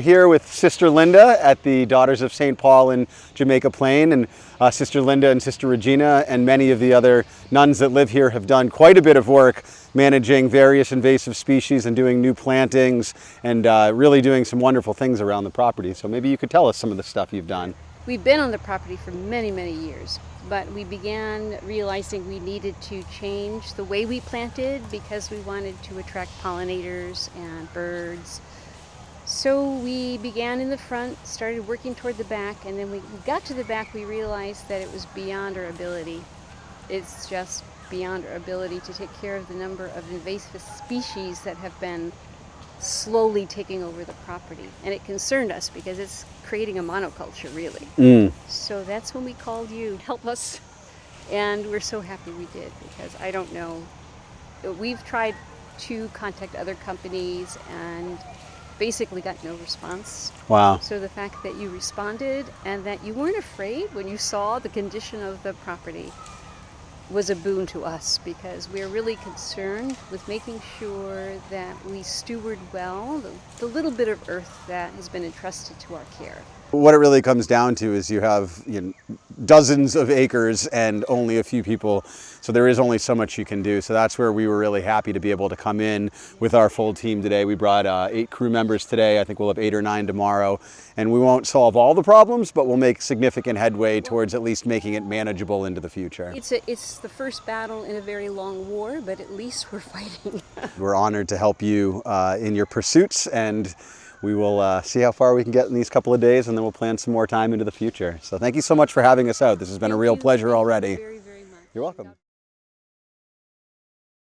Here with Sister Linda at the Daughters of St. Paul in Jamaica Plain, and Sister Linda and Sister Regina and many of the other nuns that live here have done quite a bit of work managing various invasive species and doing new plantings and really doing some wonderful things around the property. So maybe you could tell us some of the stuff you've done. We've been on the property for many, many years, but we began realizing we needed to change the way we planted because we wanted to attract pollinators and birds. So we began in the front, started working toward the back, and then we got to the back, we realized that it was beyond our ability. It's just beyond our ability to take care of the number of invasive species that have been slowly taking over the property. And it concerned us because it's creating a monoculture, really. So that's when we called you to help us, and we're so happy we did, because I don't know, we've tried to contact other companies and basically got no response. Wow. So the fact that you responded and that you weren't afraid when you saw the condition of the property was a boon to us, because we're really concerned with making sure that we steward well the little bit of earth that has been entrusted to our care. What it really comes down to is you have dozens of acres and only a few people, so there is only so much you can do. So that's where we were really happy to be able to come in with our full team today. We brought 8 crew members today. I think we'll have 8 or 9 tomorrow, and we won't solve all the problems, but we'll make significant headway towards at least making it manageable into the future. It's the first battle in a very long war, but at least we're fighting. We're honored to help you in your pursuits, and we will see how far we can get in these couple of days, and then we'll plan some more time into the future. So thank you so much for having us out. This has been a real pleasure already. Very, very much. You're welcome.